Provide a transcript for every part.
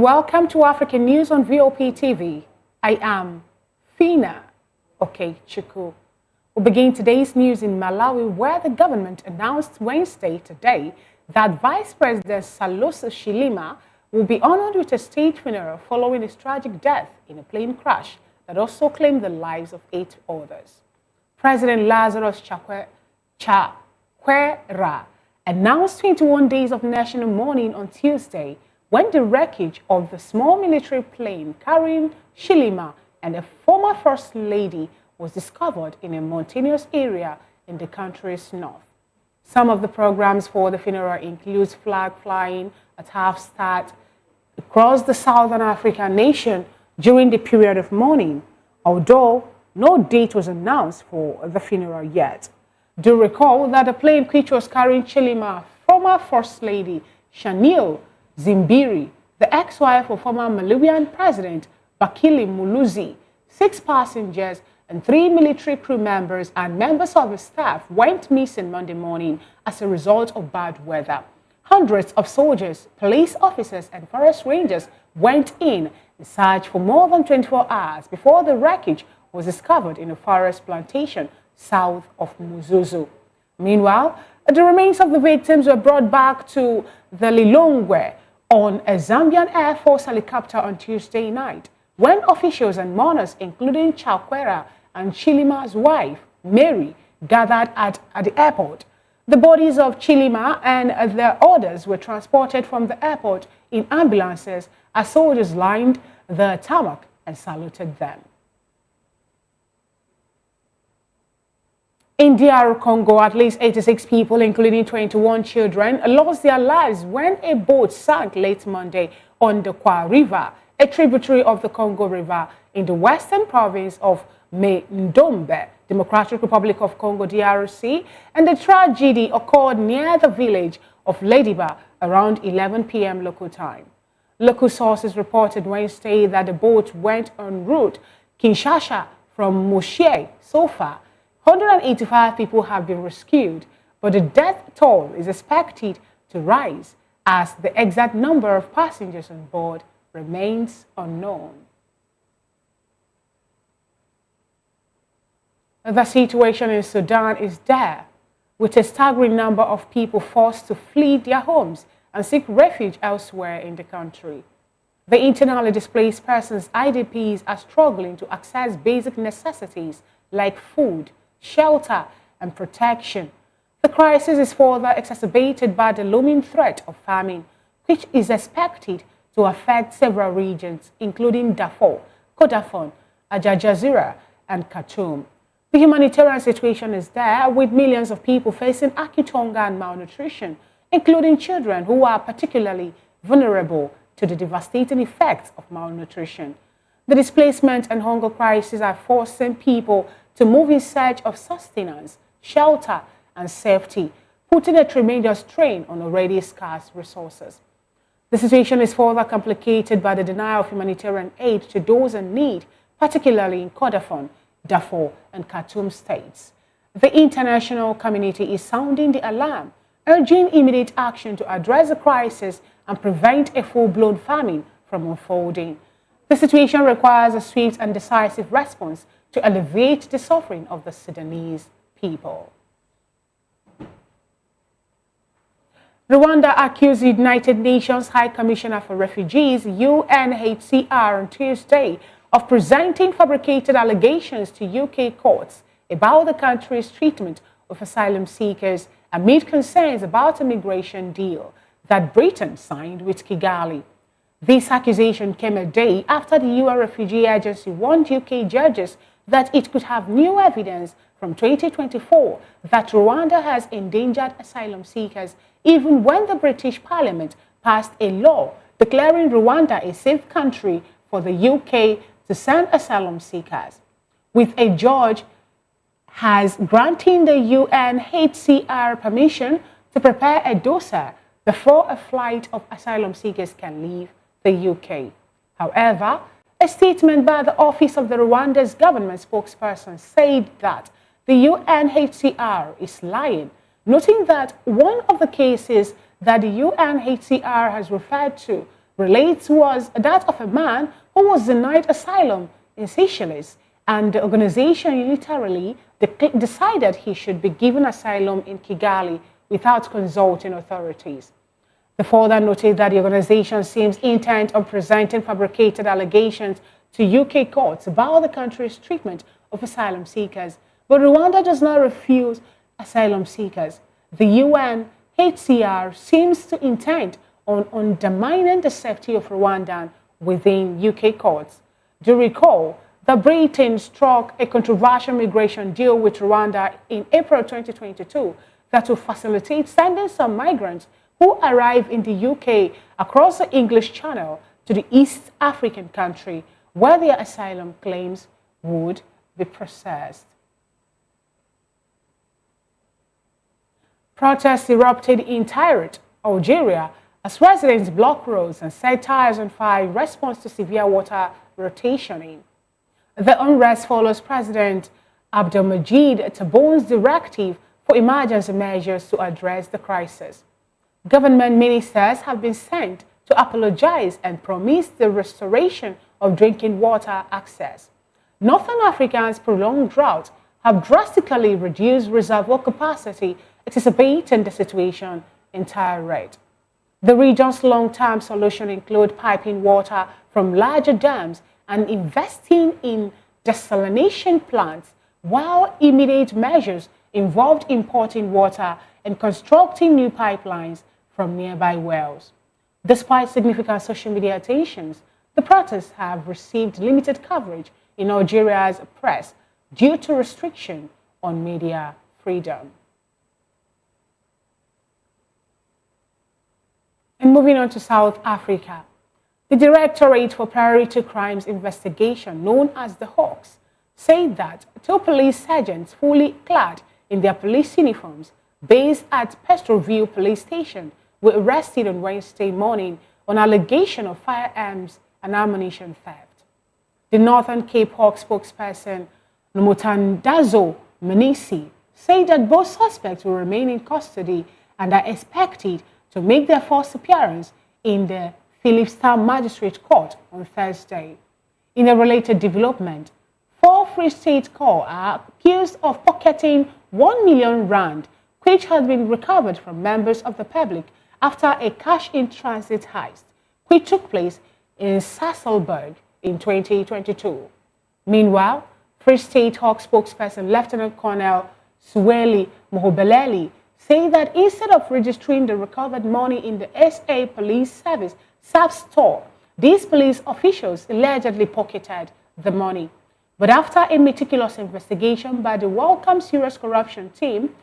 welcome to African News on VOP TV. I am Fina Okechukwu. We'll begin today's news in Malawi, where the government announced Wednesday today that Vice President Saulos Chilima will be honored with a state funeral following his tragic death in a plane crash that also claimed the lives of 8 others. President Lazarus Chakwera announced 21 days of national mourning on Tuesday when the wreckage of the small military plane carrying Chilima and a former First Lady was discovered in a mountainous area in the country's north. Some of the programs for the funeral includes flag flying at half-mast across the Southern African nation during the period of mourning, although no date was announced for the funeral yet. Do recall that the plane which was carrying Chilima, former First Lady Chanel Zimbiri, the ex-wife of former Malawian President Bakili Muluzi, 6 passengers and 3 military crew members and members of the staff went missing Monday morning as a result of bad weather. Hundreds of soldiers, police officers and forest rangers went in search for more than 24 hours before the wreckage was discovered in a forest plantation south of Muzuzu. Meanwhile, the remains of the victims were brought back to the Lilongwe on a Zambian Air Force helicopter on Tuesday night, when officials and mourners, including Chakwera and Chilima'S wife, Mary, gathered at the airport. The bodies of Chilima and their others were transported from the airport in ambulances as soldiers lined the tarmac and saluted them. In DR Congo, at least 86 people, including 21 children, lost their lives when a boat sank late Monday on the Kwa River, a tributary of the Congo River in the western province of Ndombe, Democratic Republic of Congo, DRC, and the tragedy occurred near the village of Lediba around 11 p.m. local time. Local sources reported Wednesday that the boat went en route Kinshasa from Moshe. So far, 185 people have been rescued, but the death toll is expected to rise as the exact number of passengers on board remains unknown. The situation in Sudan is dire, with a staggering number of people forced to flee their homes and seek refuge elsewhere in the country. The internally displaced persons, IDPs, are struggling to access basic necessities like food, shelter, and protection. The crisis is further exacerbated by the looming threat of famine, which is expected to affect several regions, including Darfur, Kordofan, Jazira, and Khartoum. The humanitarian situation is there, with millions of people facing acute hunger and malnutrition, including children who are particularly vulnerable to the devastating effects of malnutrition. The displacement and hunger crisis are forcing people to move in search of sustenance, shelter, and safety, putting a tremendous strain on already scarce resources. The situation is further complicated by the denial of humanitarian aid to those in need, particularly in Kordofan, Darfur, and Khartoum states. The international community is sounding the alarm, urging immediate action to address the crisis and prevent a full-blown famine from unfolding. The situation requires a swift and decisive response to alleviate the suffering of the Sudanese people. Rwanda accused the United Nations High Commissioner for Refugees, UNHCR, on Tuesday of presenting fabricated allegations to UK courts about the country's treatment of asylum seekers amid concerns about a migration deal that Britain signed with Kigali. This accusation came a day after the UN Refugee Agency warned UK judges that it could have new evidence from 2024 that Rwanda has endangered asylum seekers, even when the British Parliament passed a law declaring Rwanda a safe country for the UK to send asylum seekers, with a judge has granting the UNHCR permission to prepare a dossier before a flight of asylum seekers can leave the UK. However, a statement by the Office of the Rwanda's government spokesperson said that the UNHCR is lying, noting that one of the cases that the UNHCR has referred to relates was that of a man who was denied asylum in Seychelles, and the organization unilaterally decided he should be given asylum in Kigali without consulting authorities. The further noted that the organization seems intent on presenting fabricated allegations to UK courts about the country's treatment of asylum seekers, but Rwanda does not refuse asylum seekers. The UNHCR seems to intend on undermining the safety of Rwandan within UK courts. Do recall that Britain struck a controversial migration deal with Rwanda in April 2022 that will facilitate sending some migrants who arrive in the UK across the English Channel to the East African country where their asylum claims would be processed. Protests erupted in Tyrant, Algeria, as residents blocked roads and set tires on fire in response to severe water rationing. The unrest follows President Abdelmajid Tebboun's directive for emergency measures to address the crisis. Government ministers have been sent to apologize and promise the restoration of drinking water access. Northern Africa's prolonged drought have drastically reduced reservoir capacity, exacerbating the situation in Tyrant. The region's long-term solution include piping water from larger dams and investing in desalination plants, while immediate measures involved importing water and constructing new pipelines from nearby wells. Despite significant social media attentions, the protests have received limited coverage in Algeria's press due to restriction on media freedom. And moving on to South Africa, the Directorate for Priority Crimes Investigation, known as the Hawks, said that two police sergeants fully clad in their police uniforms based at Petroville Police Station were arrested on Wednesday morning on allegation of firearms and ammunition theft. The Northern Cape Hawk spokesperson, Nomutandazo Menisi, said that both suspects will remain in custody and are expected to make their first appearance in the Philipstown Magistrate Court on Thursday. In a related development, 4 Free State Corps are accused of pocketing R1 million, which has been recovered from members of the public after a cash-in-transit heist, which took place in Sasolburg in 2022. Meanwhile, Free State Hawk spokesperson Lieutenant Colonel Sueli Mohobeleli said that instead of registering the recovered money in the SA Police Service SAP store, these police officials allegedly pocketed the money. But after a meticulous investigation by the Welcome Serious Corruption team,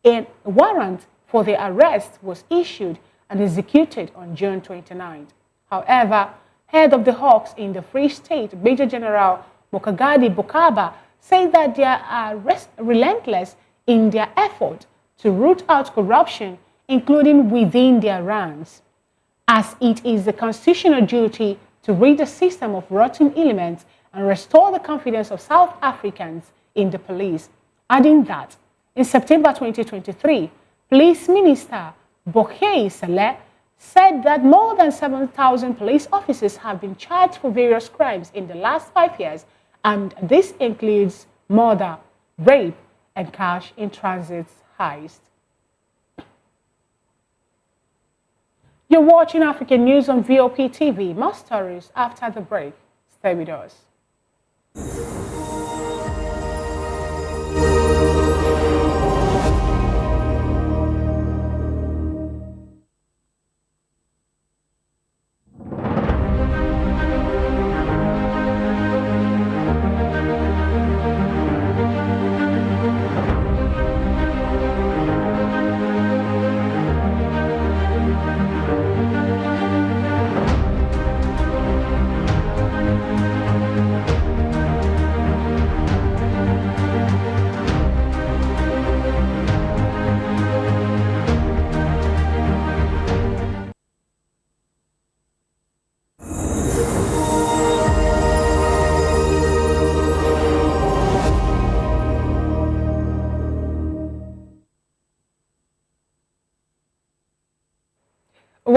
a warrant for the arrest was issued and executed on June 29th. However, head of the Hawks in the Free State, Major General Mokagadi Bokaba, said that they are relentless in their effort to root out corruption, including within their ranks, as it is the constitutional duty to rid the system of rotten elements and restore the confidence of South Africans in the police, adding that in September 2023, Police Minister Bokei Saleh said that more than 7,000 police officers have been charged for various crimes in the last 5 years, and this includes murder, rape, and cash-in-transit heist. You're watching African News on VOP TV. More stories after the break. Stay with us.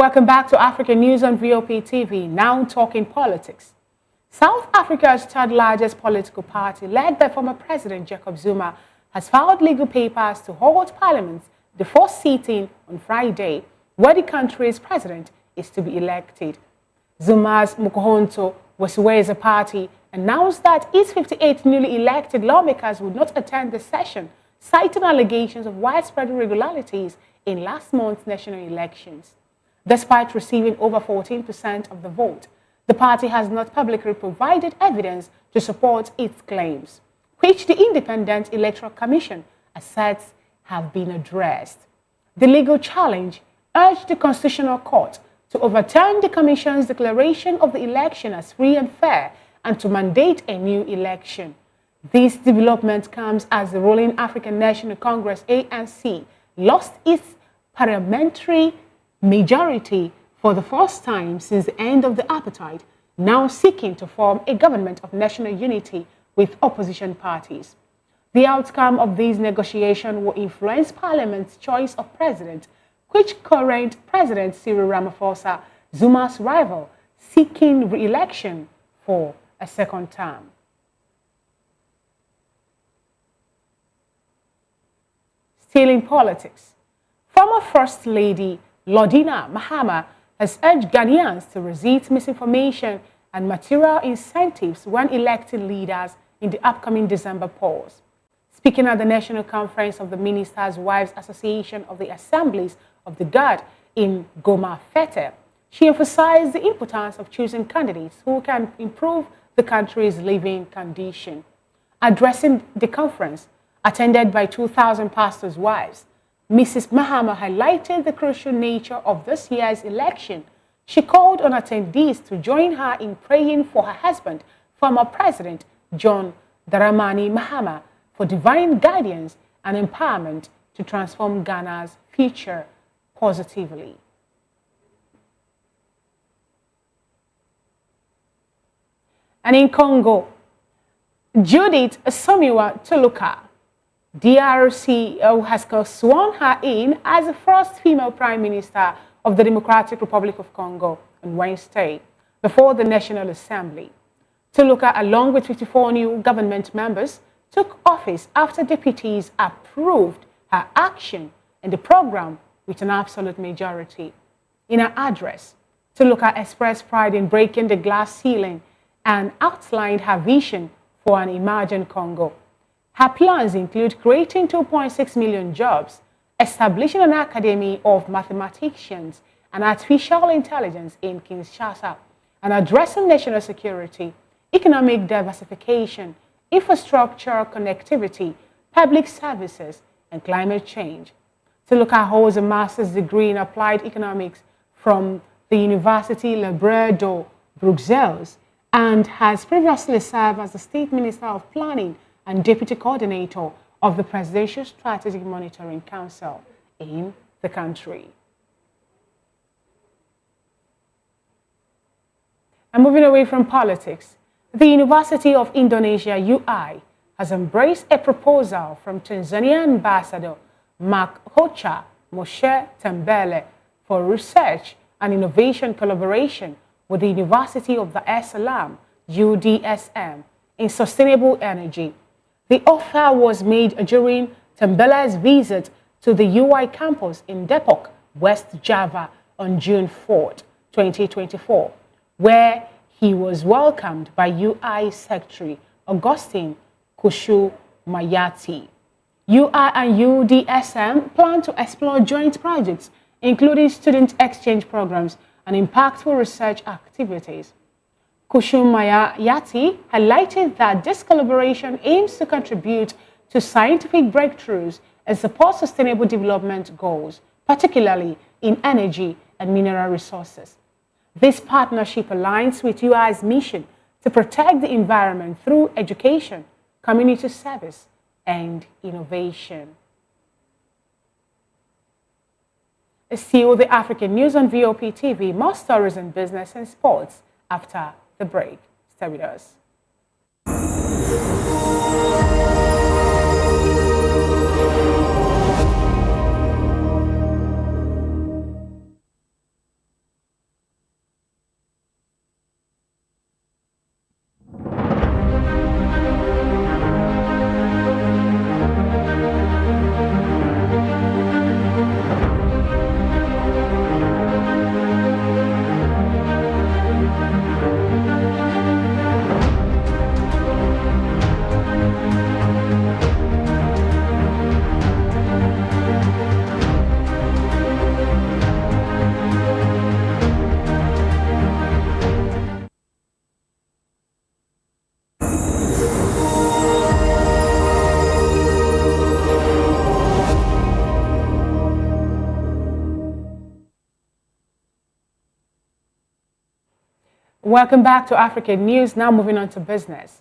Welcome back to African News on VOP TV, now talking politics. South Africa's third largest political party, led by former President Jacob Zuma, has filed legal papers to hold parliament the first sitting on Friday, where the country's president is to be elected. Zuma's Mkhonto Wesiweza party announced that its 58 newly elected lawmakers would not attend the session, citing allegations of widespread irregularities in last month's national elections. Despite receiving over 14% of the vote, the party has not publicly provided evidence to support its claims, which the Independent Electoral Commission asserts have been addressed. The legal challenge urged the Constitutional Court to overturn the Commission's declaration of the election as free and fair and to mandate a new election. This development comes as the ruling African National Congress ANC lost its parliamentary majority for the first time since the end of the apartheid, now seeking to form a government of national unity with opposition parties. The outcome of these negotiations will influence Parliament's choice of president, which current President Cyril Ramaphosa, Zuma's rival, seeking re-election for a second term. Still in politics, former First Lady Lordina Mahama has urged Ghanaians to resist misinformation and material incentives when electing leaders in the upcoming December polls. Speaking at the National Conference of the Ministers' Wives Association of the Assemblies of the God in Goma Fete, she emphasized the importance of choosing candidates who can improve the country's living condition. Addressing the conference, attended by 2,000 pastors' wives, Mrs. Mahama highlighted the crucial nature of this year's election. She called on attendees to join her in praying for her husband, former President John Dramani Mahama, for divine guidance and empowerment to transform Ghana's future positively. And in Congo, Judith Suminwa Tuluka, DRC has sworn her in as the first female Prime Minister of the Democratic Republic of Congo on Wednesday before the National Assembly. Tuluka, along with 54 new government members, took office after deputies approved her action in the program with an absolute majority. In her address, Tuluka expressed pride in breaking the glass ceiling and outlined her vision for an emergent Congo. Her plans include creating 2.6 million jobs, establishing an academy of mathematicians and artificial intelligence in Kinshasa, and addressing national security, economic diversification, infrastructure connectivity, public services, and climate change. Tuluka holds a master's degree in applied economics from the University Libre de Bruxelles and has previously served as the State Minister of Planning and Deputy Coordinator of the Presidential Strategic Monitoring Council in the country. And moving away from politics, the University of Indonesia UI has embraced a proposal from Tanzania Ambassador Mark Hocha Moshe Tembele for research and innovation collaboration with the University of the Asylum, UDSM, in sustainable energy. The offer was made during Tembele's visit to the UI campus in Depok, West Java on June 4, 2024, where he was welcomed by UI Secretary Augustine Kushu Mayati. UI and UDSM plan to explore joint projects, including student exchange programs and impactful research activities. Kushumayati highlighted that this collaboration aims to contribute to scientific breakthroughs and support sustainable development goals, particularly in energy and mineral resources. This partnership aligns with UI's mission to protect the environment through education, community service, and innovation. Still the African News on VOP TV, more stories in business and sports after the break. Stay with us. Welcome back to African News. Now moving on to business.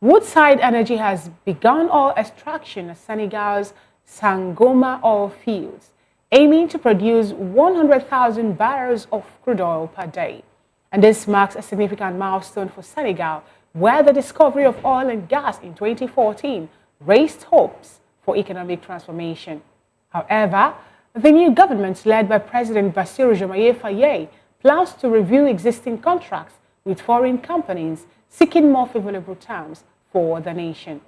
Woodside Energy has begun oil extraction at Senegal's Sangoma oil fields, aiming to produce 100,000 barrels of crude oil per day. And this marks a significant milestone for Senegal, where the discovery of oil and gas in 2014 raised hopes for economic transformation. However, the new government, led by President Bassirou Diomaye Faye, plans to review existing contracts with foreign companies seeking more favorable terms for the nation.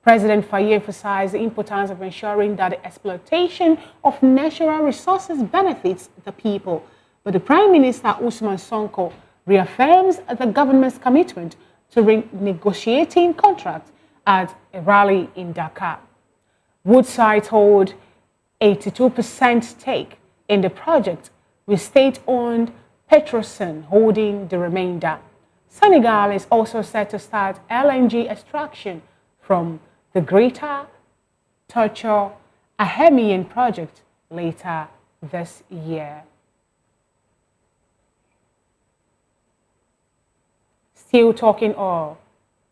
President Faye emphasized the importance of ensuring that the exploitation of natural resources benefits the people, but the Prime Minister Ousmane Sonko reaffirms the government's commitment to renegotiating contracts at a rally in Dakar. Woodside hold 82% stake in the project, with state-owned Petrosen holding the remainder. Senegal is also set to start LNG extraction from the Greater Torture Ahemian project later this year. Still talking oil.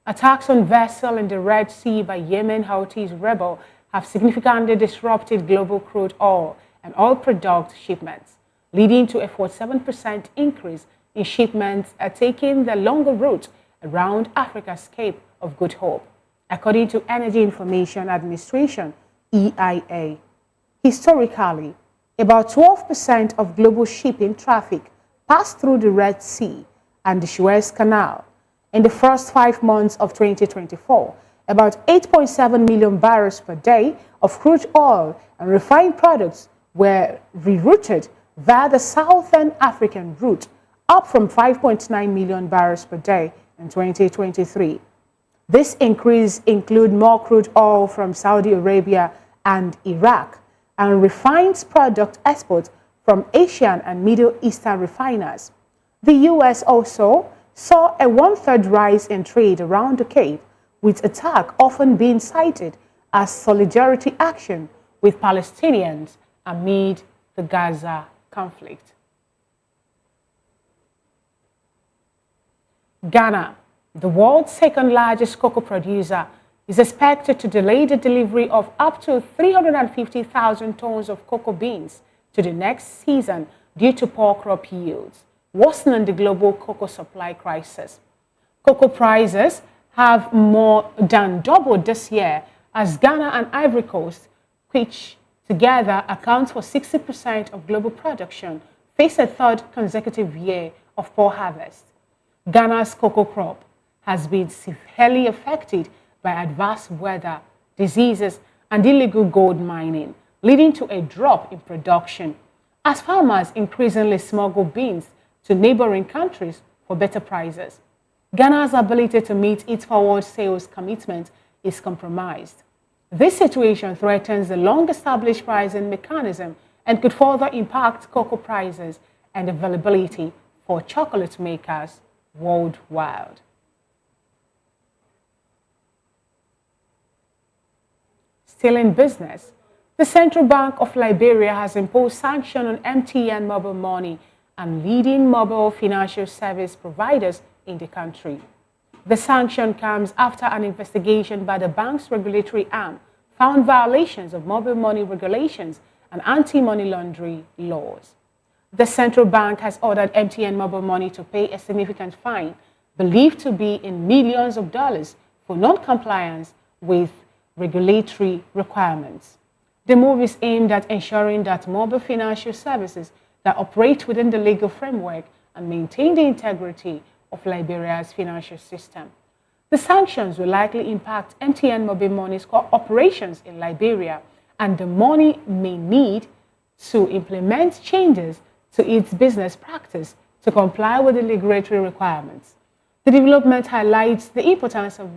Attacks on vessels in the Red Sea by Yemen Houthis rebel have significantly disrupted global crude oil and oil product shipments, leading to a 47% increase in shipments taking the longer route around Africa's Cape of Good Hope, according to Energy Information Administration, EIA. Historically, about 12% of global shipping traffic passed through the Red Sea and the Suez Canal. In the first 5 months of 2024, about 8.7 million barrels per day of crude oil and refined products were rerouted via the Southern African route, up from 5.9 million barrels per day in 2023. This increase includes more crude oil from Saudi Arabia and Iraq, and refined product exports from Asian and Middle Eastern refiners. The U.S. also saw a one-third rise in trade around the Cape, with attack often being cited as solidarity action with Palestinians amid the Gaza conflict. Ghana, the world's second largest cocoa producer, is expected to delay the delivery of up to 350,000 tons of cocoa beans to the next season due to poor crop yields, worsening the global cocoa supply crisis. Cocoa prices have more than doubled this year as Ghana and Ivory Coast, which together account for 60% of global production, face a third consecutive year of poor harvest. Ghana's cocoa crop has been severely affected by adverse weather, diseases, and illegal gold mining, leading to a drop in production, as farmers increasingly smuggle beans to neighboring countries for better prices. Ghana's ability to meet its forward sales commitment is compromised. This situation threatens the long-established pricing mechanism and could further impact cocoa prices and availability for chocolate makers worldwide. Still in business, the Central Bank of Liberia has imposed sanctions on MTN Mobile Money and leading mobile financial service providers in the country. The sanction comes after an investigation by the bank's regulatory arm found violations of mobile money regulations and anti-money laundering laws. The central bank has ordered MTN Mobile Money to pay a significant fine, believed to be in millions of dollars, for non-compliance with regulatory requirements. The move is aimed at ensuring that mobile financial services that operate within the legal framework and maintain the integrity of Liberia's financial system. The sanctions will likely impact MTN Mobile Money's core operations in Liberia, and the money may need to implement changes to its business practice to comply with the regulatory requirements. The development highlights the importance of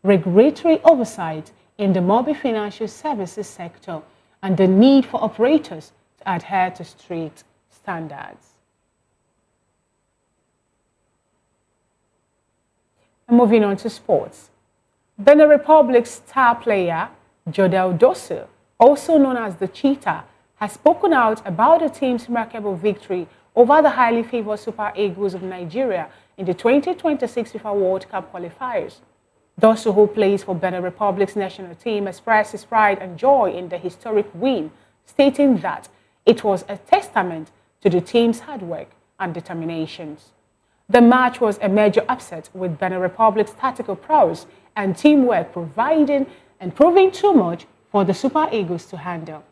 regulatory oversight in the mobile financial services sector and the need for operators to adhere to strict standards. And moving on to sports. Benin Republic's star player, Jodel Dosu, also known as the Cheetah, has spoken out about the team's remarkable victory over the highly favored Super Eagles of Nigeria in the 2026 FIFA World Cup qualifiers. Dosso, who plays for Benin Republic's national team, expressed his pride and joy in the historic win, stating that it was a testament to the team's hard work and determinations. The match was a major upset, with Benin Republic's tactical prowess and teamwork proving too much for the Super Eagles to handle.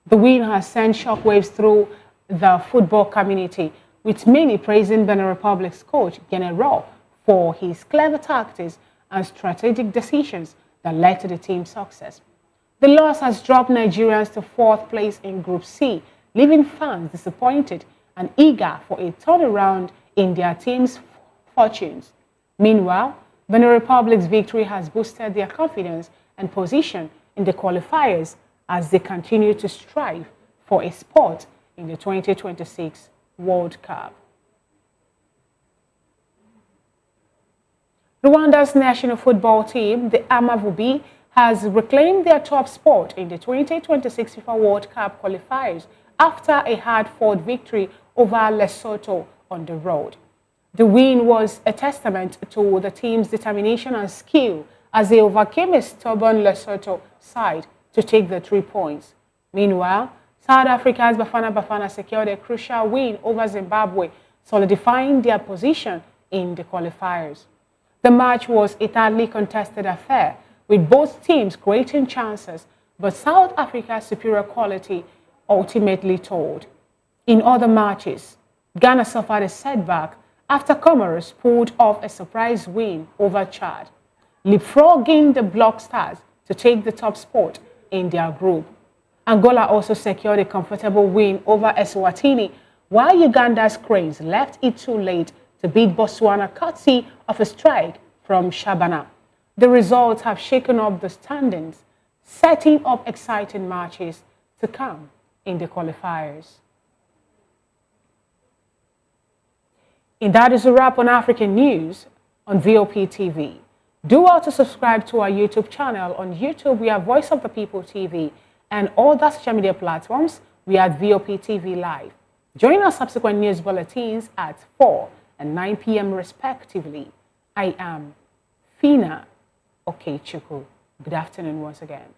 The win has sent shockwaves through the football community, with many praising Benin Republic's coach, General, for his clever tactics and strategic decisions that led to the team's success. The loss has dropped Nigerians to 4th place in Group C, leaving fans disappointed and eager for a turnaround in their team's fortunes. Meanwhile, Benin Republic's victory has boosted their confidence and position in the qualifiers as they continue to strive for a spot in the 2026 World Cup. Rwanda's national football team, the Amavubi, has reclaimed their top spot in the 2026 FIFA World Cup qualifiers after a hard-fought victory over Lesotho on the road. The win was a testament to the team's determination and skill as they overcame a stubborn Lesotho side to take the 3 points. Meanwhile, South Africa's Bafana Bafana secured a crucial win over Zimbabwe, solidifying their position in the qualifiers. The match was a tightly contested affair, with both teams creating chances, but South Africa's superior quality ultimately told. In other matches, Ghana suffered a setback after Comoros pulled off a surprise win over Chad, leapfrogging the Black Stars to take the top spot in their group. Angola also secured a comfortable win over Eswatini, while Uganda's Cranes left it too late to beat Botswana courtesy of a strike from Shabana. The results have shaken up the standings, setting up exciting matches to come in the qualifiers. And that is a wrap on African news on VOP TV. Do well to subscribe to our YouTube channel. On YouTube, we are Voice of the People TV, and all the social media platforms, we are VOP TV Live. Join our subsequent news bulletins at 4 and 9 p.m. respectively. I am Fina Okechukwu. Good afternoon once again.